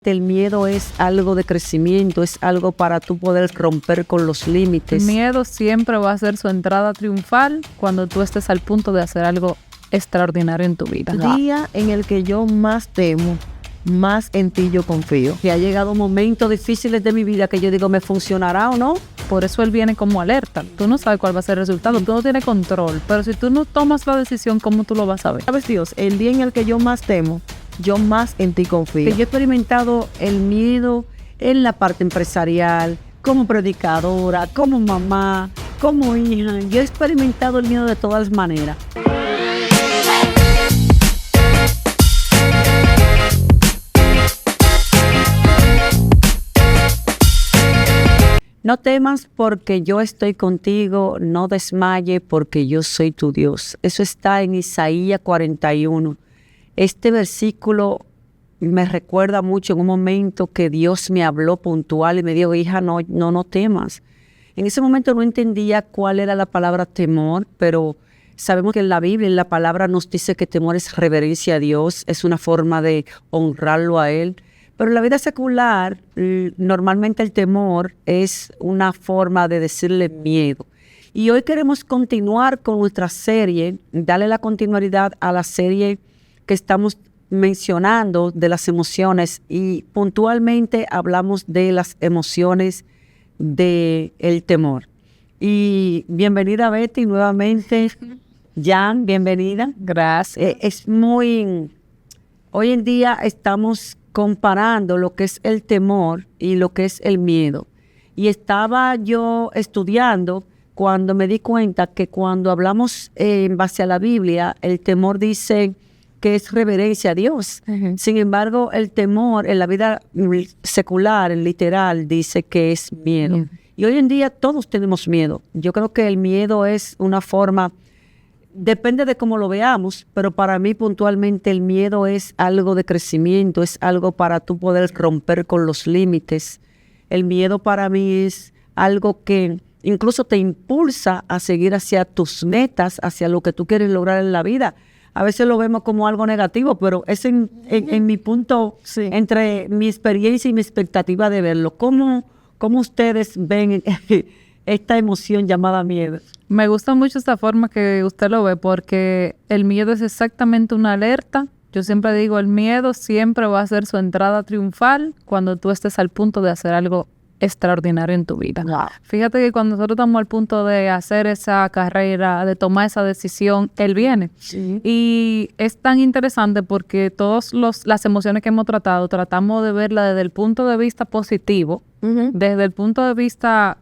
El miedo es algo de crecimiento, es algo para tú poder romper con los límites. El miedo siempre va a ser su entrada triunfal cuando tú estés al punto de hacer algo extraordinario en tu vida. El día en el que yo más temo, más en ti yo confío. Que ha llegado momentos difíciles de mi vida que yo digo, ¿me funcionará o no? Por eso él viene como alerta. Tú no sabes cuál va a ser el resultado, tú no tienes control. Pero si tú no tomas la decisión, ¿cómo tú lo vas a ver? ¿Sabes, Dios? El día en el que yo más temo, yo más en ti confío. Yo he experimentado el miedo en la parte empresarial, como predicadora, como mamá, como hija. Yo he experimentado el miedo de todas maneras. No temas porque yo estoy contigo, no desmaye porque yo soy tu Dios. Eso está en Isaías 41. Este versículo me recuerda mucho en un momento que Dios me habló puntual y me dijo, hija, no temas. En ese momento no entendía cuál era la palabra temor, pero sabemos que en la Biblia, en la palabra nos dice que temor es reverencia a Dios, es una forma de honrarlo a Él. Pero en la vida secular, normalmente el temor es una forma de decirle miedo. Y hoy queremos continuar con nuestra serie, darle la continuidad a la serie que estamos mencionando de las emociones y puntualmente hablamos de las emociones del temor. Y bienvenida Betty nuevamente. Jan, bienvenida. Gracias. Hoy en día estamos comparando lo que es el temor y lo que es el miedo. Y estaba yo estudiando cuando me di cuenta que cuando hablamos en base a la Biblia, el temor dice que es reverencia a Dios. Uh-huh. Sin embargo, el temor en la vida secular, en literal, dice que es miedo. Uh-huh. Y hoy en día todos tenemos miedo. Yo creo que el miedo es una forma, depende de cómo lo veamos, pero para mí puntualmente el miedo es algo de crecimiento, es algo para tú poder romper con los límites. El miedo para mí es algo que incluso te impulsa a seguir hacia tus metas, hacia lo que tú quieres lograr en la vida. A veces lo vemos como algo negativo, pero es en mi punto, sí, entre mi experiencia y mi expectativa de verlo. ¿Cómo ustedes ven esta emoción llamada miedo? Me gusta mucho esta forma que usted lo ve porque el miedo es exactamente una alerta. Yo siempre digo, el miedo siempre va a ser su entrada triunfal cuando tú estés al punto de hacer algo extraordinario en tu vida. Wow. Fíjate que cuando nosotros estamos al punto de hacer esa carrera, de tomar esa decisión, él viene. Sí. Y es tan interesante porque todas las emociones que hemos tratamos de verla desde el punto de vista positivo, uh-huh, desde el punto de vista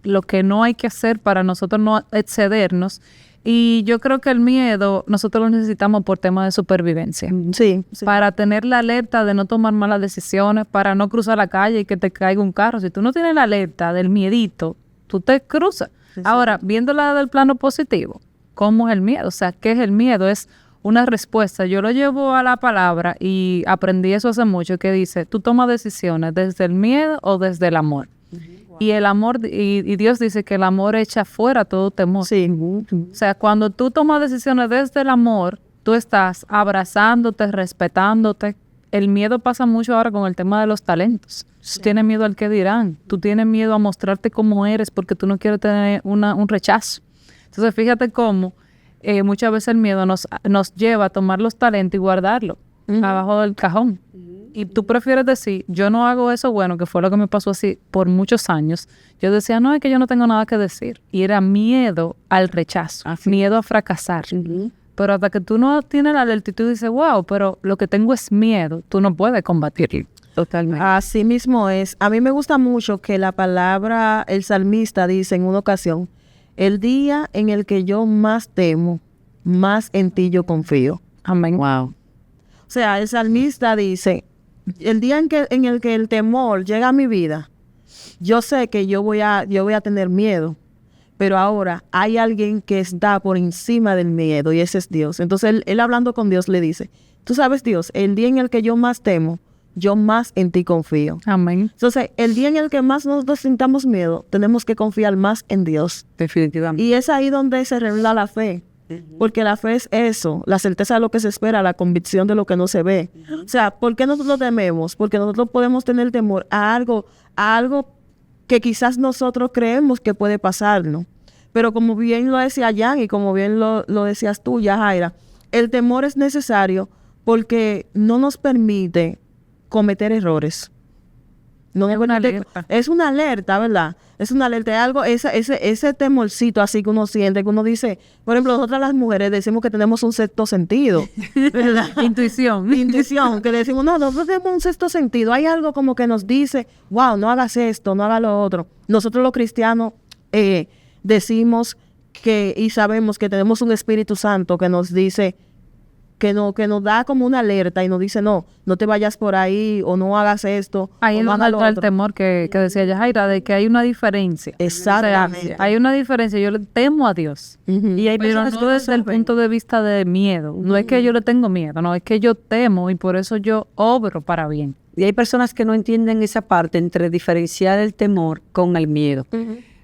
lo que no hay que hacer para nosotros no excedernos. Y yo creo que el miedo nosotros lo necesitamos por temas de supervivencia. Sí. Para tener la alerta de no tomar malas decisiones, para no cruzar la calle y que te caiga un carro. Si tú no tienes la alerta del miedito, tú te cruzas. Sí. Ahora, viéndola del plano positivo, ¿cómo es el miedo? O sea, ¿qué es el miedo? Es una respuesta. Yo lo llevo a la palabra y aprendí eso hace mucho, que dice, tú tomas decisiones desde el miedo o desde el amor. Y el amor, y Dios dice que el amor echa fuera todo temor. Sí. O sea, cuando tú tomas decisiones desde el amor, tú estás abrazándote, respetándote. El miedo pasa mucho ahora con el tema de los talentos. Sí. Tú tienes miedo al que dirán. Tú tienes miedo a mostrarte como eres porque tú no quieres tener un rechazo. Entonces, fíjate cómo muchas veces el miedo nos lleva a tomar los talentos y guardarlos, uh-huh, abajo del cajón. Y tú prefieres decir, yo no hago eso, bueno, que fue lo que me pasó así por muchos años. Yo decía, no, es que yo no tengo nada que decir. Y era miedo al rechazo, miedo a fracasar. Uh-huh. Pero hasta que tú no tienes la alerta y dices, wow, pero lo que tengo es miedo, tú no puedes combatirlo. Totalmente. Así mismo es. A mí me gusta mucho que la palabra, el salmista dice en una ocasión, el día en el que yo más temo, más en ti yo confío. Amén. Wow. O sea, el salmista dice, el día en el que el temor llega a mi vida, yo sé que yo voy a tener miedo, pero ahora hay alguien que está por encima del miedo y ese es Dios. Entonces él hablando con Dios le dice, tú sabes Dios, el día en el que yo más temo, yo más en ti confío. Amén. Entonces el día en el que más nosotros sintamos miedo, tenemos que confiar más en Dios. Definitivamente. Y es ahí donde se revela la fe. Porque la fe es eso, la certeza de lo que se espera, la convicción de lo que no se ve. O sea, ¿por qué nosotros tememos? Porque nosotros podemos tener temor a algo que quizás nosotros creemos que puede pasarnos. Pero como bien lo decía Jan y como bien lo decías tú, Yajaira, el temor es necesario porque no nos permite cometer errores. No Es una alerta. Es una alerta, ¿verdad? Es una alerta, es algo, ese temorcito así que uno siente, que uno dice, por ejemplo, nosotras las mujeres decimos que tenemos un sexto sentido, ¿verdad? Intuición. Intuición, que decimos, no, nosotros tenemos un sexto sentido. Hay algo como que nos dice, wow, no hagas esto, no hagas lo otro. Nosotros los cristianos decimos que y sabemos que tenemos un Espíritu Santo que nos dice, que nos da como una alerta y nos dice, no te vayas por ahí o no hagas esto. Ahí o es no donde hagas lo entra el otro. temor que decía Yajaira, de que hay una diferencia. Exactamente. O sea, hay una diferencia. Yo le temo a Dios. Y hay Pero personas no que desde el saben. punto de vista de miedo. No es que yo le tengo miedo, no, es que yo temo y por eso yo obro para bien. Y hay personas que no entienden esa parte entre diferenciar el temor con el miedo.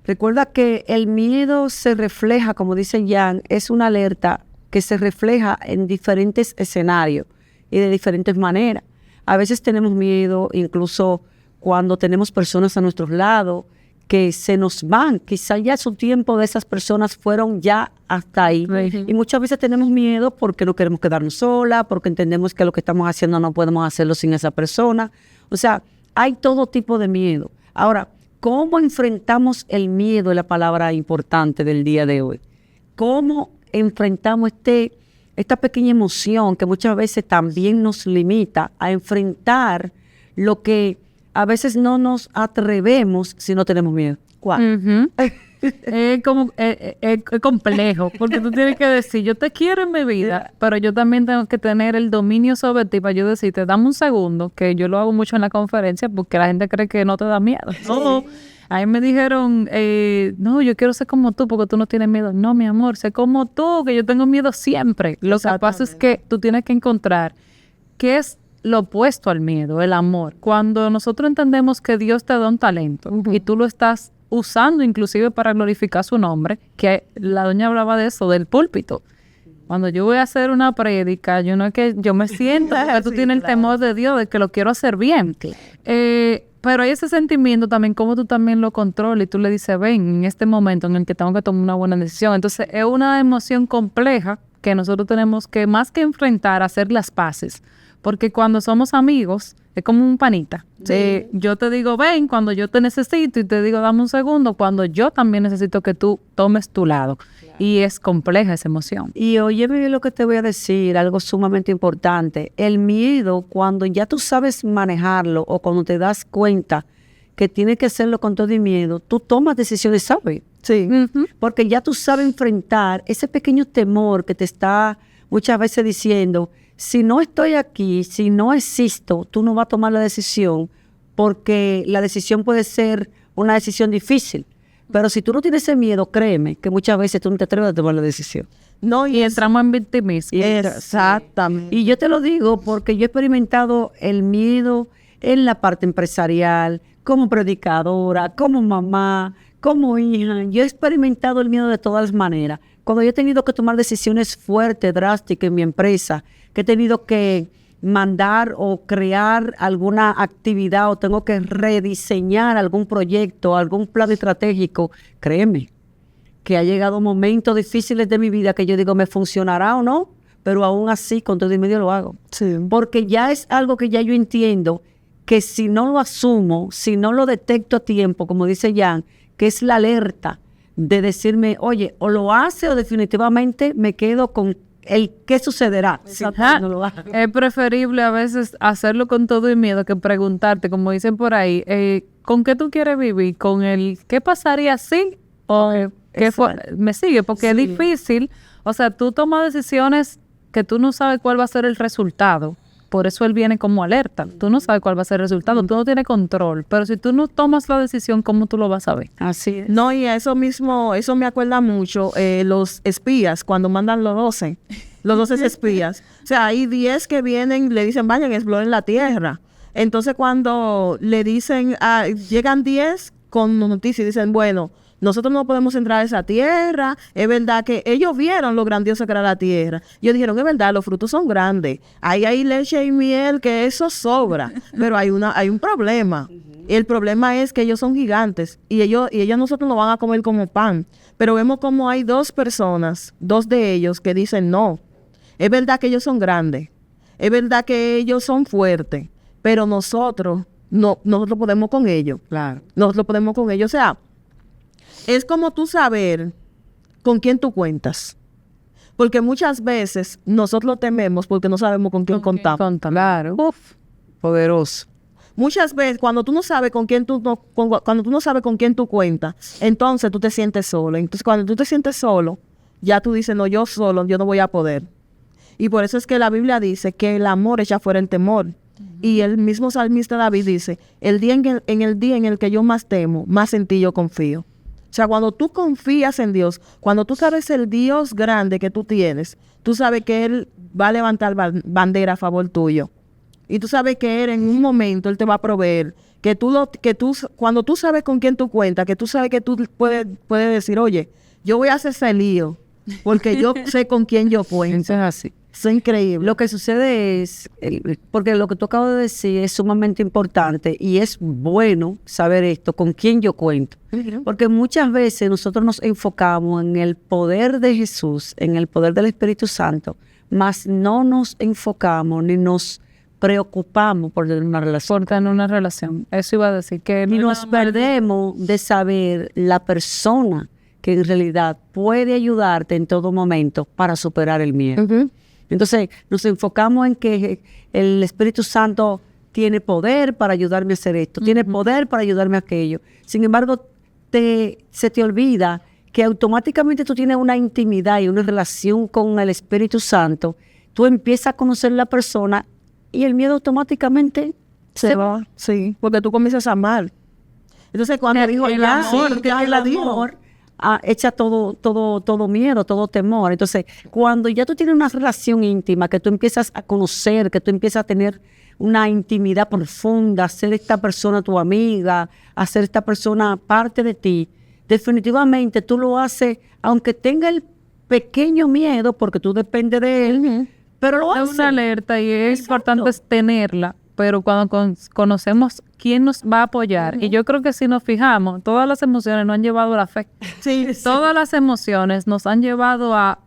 Recuerda que el miedo se refleja, como dice Jan, es una alerta que se refleja en diferentes escenarios y de diferentes maneras. A veces tenemos miedo, incluso cuando tenemos personas a nuestros lados que se nos van. Quizá ya su tiempo de esas personas fueron ya hasta ahí. Ujú. Y muchas veces tenemos miedo porque no queremos quedarnos solas, porque entendemos que lo que estamos haciendo no podemos hacerlo sin esa persona. O sea, hay todo tipo de miedo. Ahora, ¿cómo enfrentamos el miedo? Es la palabra importante del día de hoy. ¿Cómo enfrentamos esta pequeña emoción que muchas veces también nos limita a enfrentar lo que a veces no nos atrevemos si no tenemos miedo? ¿Cuál? Ujú. Es complejo, porque tú tienes que decir, yo te quiero en mi vida, pero yo también tengo que tener el dominio sobre ti para yo decirte, dame un segundo, que yo lo hago mucho en la conferencia porque la gente cree que no te da miedo. No, a mí me dijeron, no, yo quiero ser como tú porque tú no tienes miedo. No, mi amor, sé como tú, que yo tengo miedo siempre. Lo que pasa es que tú tienes que encontrar qué es lo opuesto al miedo, el amor. Cuando nosotros entendemos que Dios te da un talento y tú lo estás usando inclusive para glorificar su nombre, que la doña hablaba de eso, del púlpito. Cuando yo voy a hacer una prédica, yo no es que yo me siento, porque tú Sí, tienes el claro. temor de Dios, de que lo quiero hacer bien. Pero hay ese sentimiento también, como tú también lo controlas y tú le dices, ven, en este momento en el que tengo que tomar una buena decisión. Entonces, es una emoción compleja que nosotros tenemos que, más que enfrentar, hacer las paces. Porque cuando somos amigos, es como un panita. Yo te digo, ven, cuando yo te necesito, y te digo, dame un segundo, cuando yo también necesito que tú tomes tu lado. Y es compleja esa emoción. Y óyeme bien lo que te voy a decir, algo sumamente importante. El miedo, cuando ya tú sabes manejarlo o cuando te das cuenta que tienes que hacerlo con todo y miedo, tú tomas decisiones sabias. Sí. Porque ya tú sabes enfrentar ese pequeño temor que te está muchas veces diciendo, si no estoy aquí, si no existo, tú no vas a tomar la decisión porque la decisión puede ser una decisión difícil. Pero si tú no tienes ese miedo, créeme que muchas veces tú no te atreves a tomar la decisión. No, Y entramos en victimismo. exactamente. Y yo te lo digo porque yo he experimentado el miedo en la parte empresarial, como predicadora, como mamá, como hija. Yo he experimentado el miedo de todas las maneras. Cuando yo he tenido que tomar decisiones fuertes, drásticas en mi empresa, que he tenido que mandar o crear alguna actividad o tengo que rediseñar algún proyecto, algún plan estratégico, créeme que ha llegado momentos difíciles de mi vida que yo digo, ¿me funcionará o no? Pero aún así, con todo y medio lo hago. Sí. Porque ya es algo que ya yo entiendo que si no lo asumo, si no lo detecto a tiempo, como dice Jan, que es la alerta de decirme, oye, o lo hace o definitivamente me quedo con el qué sucederá. si Ajá. no lo hago. Es preferible a veces hacerlo con todo y miedo que preguntarte, como dicen por ahí, ¿con qué tú quieres vivir? ¿Con el qué pasaría si? ¿O qué fue? Me sigue, porque es difícil. O sea, tú tomas decisiones que tú no sabes cuál va a ser el resultado. Por eso él viene como alerta. Tú no sabes cuál va a ser el resultado. Tú no tienes control. Pero si tú no tomas la decisión, ¿cómo tú lo vas a ver? Así es. No, y a eso mismo, eso me acuerda mucho los espías, cuando mandan los 12 espías. O sea, hay 10 que vienen, le dicen, vayan, exploren la tierra. Entonces, cuando le dicen, llegan 10 con noticias y dicen, bueno, Nosotros no podemos entrar a esa tierra. Es verdad que ellos vieron lo grandioso que era la tierra. Ellos dijeron, es verdad, los frutos son grandes. Ahí hay leche y miel, que eso sobra. Pero hay un problema. El problema es que ellos son gigantes y ellos nosotros nos van a comer como pan. Pero vemos como hay dos personas, dos de ellos que dicen no. Es verdad que ellos son grandes. Es verdad que ellos son fuertes. Pero nosotros podemos con ellos. Claro. Nosotros podemos con ellos. O sea, es como tú saber con quién tú cuentas. Porque muchas veces nosotros tememos porque no sabemos con quién contamos. Claro. Uf, poderoso. Muchas veces cuando tú no sabes con quién cuando tú no sabes con quién tú cuentas, entonces tú te sientes solo. Entonces cuando tú te sientes solo, ya tú dices, no, yo solo, yo no voy a poder. Y por eso es que la Biblia dice que el amor echa fuera el temor. Y el mismo salmista David dice, el día en el que yo más temo, más en ti yo confío. O sea, cuando tú confías en Dios, cuando tú sabes el Dios grande que tú tienes, tú sabes que Él va a levantar bandera a favor tuyo. Y tú sabes que Él en un momento Él te va a proveer. Cuando tú sabes con quién tú cuentas, que tú sabes que tú puedes decir, oye, yo voy a hacer ese lío, porque yo sé con quién yo cuento. Eso es así. Eso es increíble. Lo que sucede es, porque lo que tú acabas de decir es sumamente importante y es bueno saber esto, con quién yo cuento. Porque muchas veces nosotros nos enfocamos en el poder de Jesús, en el poder del Espíritu Santo, mas no nos enfocamos ni nos preocupamos por tener una relación. Por tener una relación. Eso iba a decir que... Y nos perdemos de saber la persona que en realidad puede ayudarte en todo momento para superar el miedo. Entonces, nos enfocamos en que el Espíritu Santo tiene poder para ayudarme a hacer esto, tiene poder para ayudarme a aquello. Sin embargo, se te olvida que automáticamente tú tienes una intimidad y una relación con el Espíritu Santo. Tú empiezas a conocer a la persona y el miedo automáticamente se va. Sí, porque tú comienzas a amar. Entonces, cuando dijo el amor echa todo miedo, todo temor. Entonces, cuando ya tú tienes una relación íntima, que tú empiezas a conocer, que tú empiezas a tener una intimidad profunda, hacer esta persona tu amiga, hacer esta persona parte de ti, definitivamente tú lo haces, aunque tenga el pequeño miedo, porque tú dependes de él, pero lo haces. Es una alerta y es importante tenerla, pero cuando conocemos quién nos va a apoyar, y yo creo que si nos fijamos, todas las emociones nos han llevado a la fe. Sí, Todas las emociones nos han llevado a,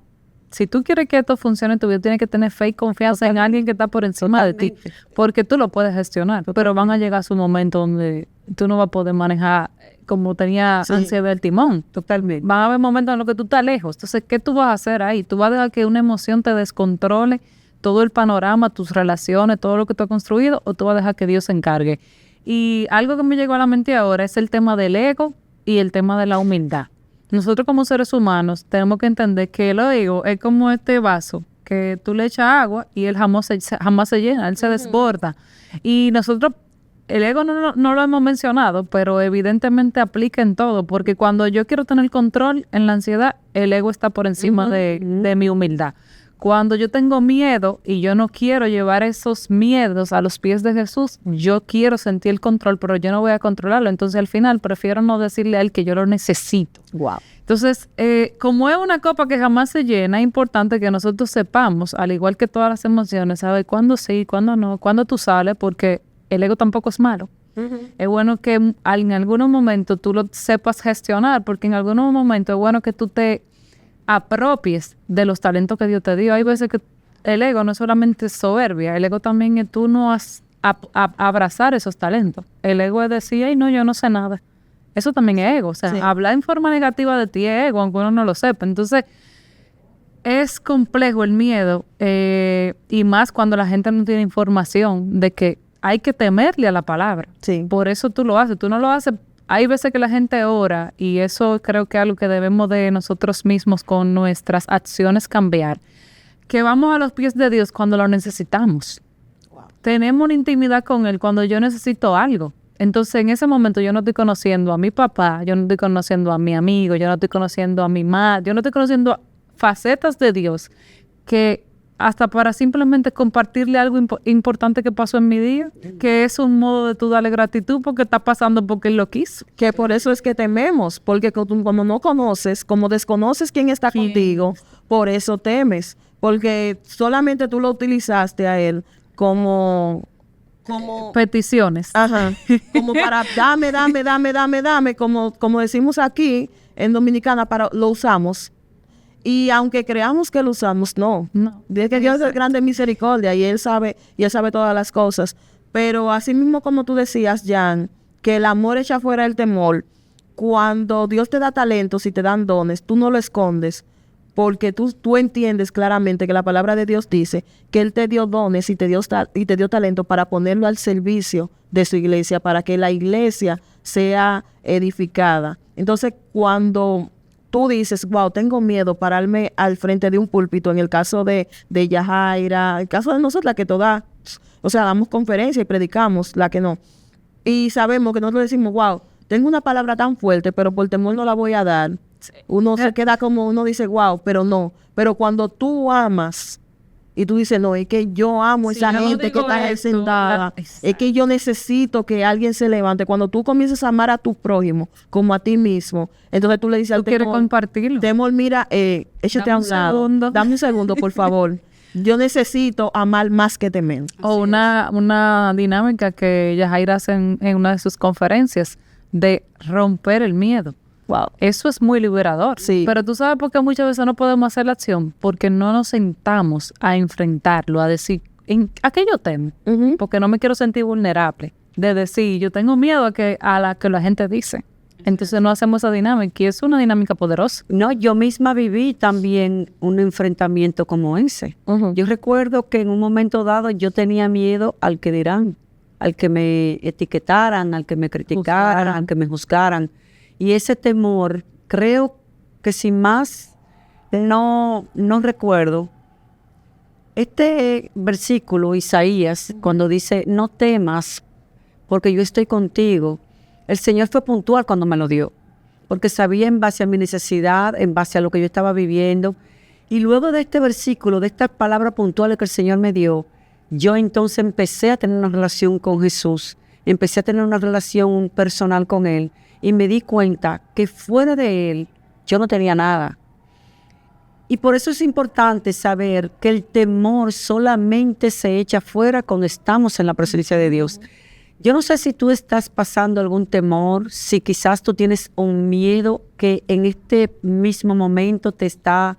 si tú quieres que esto funcione en tu vida, tienes que tener fe y confianza en alguien que está por encima de ti, porque tú lo puedes gestionar, pero van a llegar su momento donde tú no vas a poder manejar como tenía ansiedad del timón. Totalmente. Van a haber momentos en los que tú estás lejos. Entonces, ¿qué tú vas a hacer ahí? ¿Tú vas a dejar que una emoción te descontrole todo el panorama, tus relaciones, todo lo que tú has construido, o tú vas a dejar que Dios se encargue? Y algo que me llegó a la mente ahora es el tema del ego y el tema de la humildad. Nosotros como seres humanos tenemos que entender que el ego es como este vaso que tú le echas agua y él jamás se llena, él se desborda. Y nosotros, el ego no lo hemos mencionado, pero evidentemente aplica en todo, porque cuando yo quiero tener control en la ansiedad, el ego está por encima de mi humildad. Cuando yo tengo miedo y yo no quiero llevar esos miedos a los pies de Jesús, yo quiero sentir el control, pero yo no voy a controlarlo. Entonces, al final, prefiero no decirle a él que yo lo necesito. Wow. Entonces, como es una copa que jamás se llena, es importante que nosotros sepamos, al igual que todas las emociones, saber cuándo sí, cuándo no, cuándo tú sales, porque el ego tampoco es malo. Es bueno que en algunos momentos tú lo sepas gestionar, porque en algunos momentos es bueno que tú te apropies de los talentos que Dios te dio. Hay veces que el ego no es solamente soberbia, el ego también es tú no abrazar esos talentos. El ego es decir, ay no, yo no sé nada. Eso también es ego. O sea, hablar en forma negativa de ti es ego, aunque uno no lo sepa. Entonces, es complejo el miedo, y más cuando la gente no tiene información de que hay que temerle a la palabra. Sí. Por eso tú lo haces. Tú no lo haces. Hay veces que la gente ora, y eso creo que es algo que debemos de nosotros mismos con nuestras acciones cambiar, que vamos a los pies de Dios cuando lo necesitamos. Wow. Tenemos una intimidad con Él cuando yo necesito algo. Entonces, en ese momento yo no estoy conociendo a mi papá, yo no estoy conociendo a mi amigo, yo no estoy conociendo a mi madre, yo no estoy conociendo facetas de Dios que hasta para simplemente compartirle algo importante que pasó en mi día, que es un modo de tú darle gratitud porque está pasando porque él lo quiso. Que por eso es que tememos, porque como no conoces, como desconoces quién está contigo, por eso temes, porque solamente tú lo utilizaste a él como peticiones. ajá, como para dame, como decimos aquí en Dominicana, lo usamos. Y aunque creamos que lo usamos, no. Dice que Dios es grande en misericordia y Él sabe todas las cosas. Pero así mismo como tú decías, Jan, que el amor echa fuera el temor, cuando Dios te da talentos y te dan dones, tú no lo escondes, porque tú entiendes claramente que la palabra de Dios dice que Él te dio dones y te dio talento para ponerlo al servicio de su iglesia, para que la iglesia sea edificada. Entonces, cuando tú dices, wow, tengo miedo pararme al frente de un púlpito, en el caso de Yajaira, el caso de nosotros, la que damos conferencia y predicamos, la que no. Y sabemos que nosotros decimos, wow, tengo una palabra tan fuerte, pero por temor no la voy a dar. Uno se queda como, uno dice, wow, pero no. Pero cuando tú amas y tú dices, no, es que yo amo a esa gente que está ahí sentada, es que yo necesito que alguien se levante. Cuando tú comienzas a amar a tu prójimo como a ti mismo, entonces tú le dices al temor, compartirlo. Temor, mira, échate a un lado. Dame un segundo, por favor. Yo necesito amar más que temer. O una dinámica que Yajaira hace en una de sus conferencias de romper el miedo. Wow. Eso es muy liberador. Sí. Pero tú sabes por qué muchas veces no podemos hacer la acción, porque no nos sentamos a enfrentarlo, a decir, ¿a qué yo temo? Porque no me quiero sentir vulnerable. De decir, yo tengo miedo a la que la gente dice. Entonces no hacemos esa dinámica y es una dinámica poderosa. No, yo misma viví también un enfrentamiento como ese. Yo recuerdo que en un momento dado yo tenía miedo al que dirán, al que me etiquetaran, al que me criticaran, al que me juzgaran. Y ese temor, creo que sin más, no recuerdo. Este versículo, Isaías, cuando dice, no temas, porque yo estoy contigo, el Señor fue puntual cuando me lo dio, porque sabía en base a mi necesidad, en base a lo que yo estaba viviendo. Y luego de este versículo, de estas palabras puntuales que el Señor me dio, yo entonces empecé a tener una relación con Jesús, empecé a tener una relación personal con Él, y me di cuenta que fuera de Él yo no tenía nada. Y por eso es importante saber que el temor solamente se echa fuera cuando estamos en la presencia de Dios. Yo no sé si tú estás pasando algún temor, si quizás tú tienes un miedo que en este mismo momento te está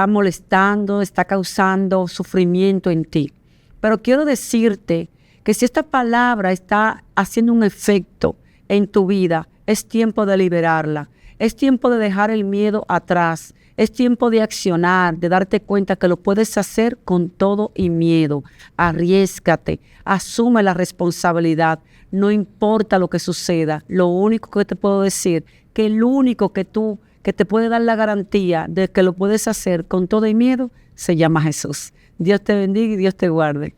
molestando, está causando sufrimiento en ti. Pero quiero decirte que si esta palabra está haciendo un efecto en tu vida, es tiempo de liberarla, es tiempo de dejar el miedo atrás, es tiempo de accionar, de darte cuenta que lo puedes hacer con todo y miedo. Arriésgate, asume la responsabilidad, no importa lo que suceda. Lo único que te puedo decir, que el único que te puede dar la garantía de que lo puedes hacer con todo y miedo, se llama Jesús. Dios te bendiga y Dios te guarde.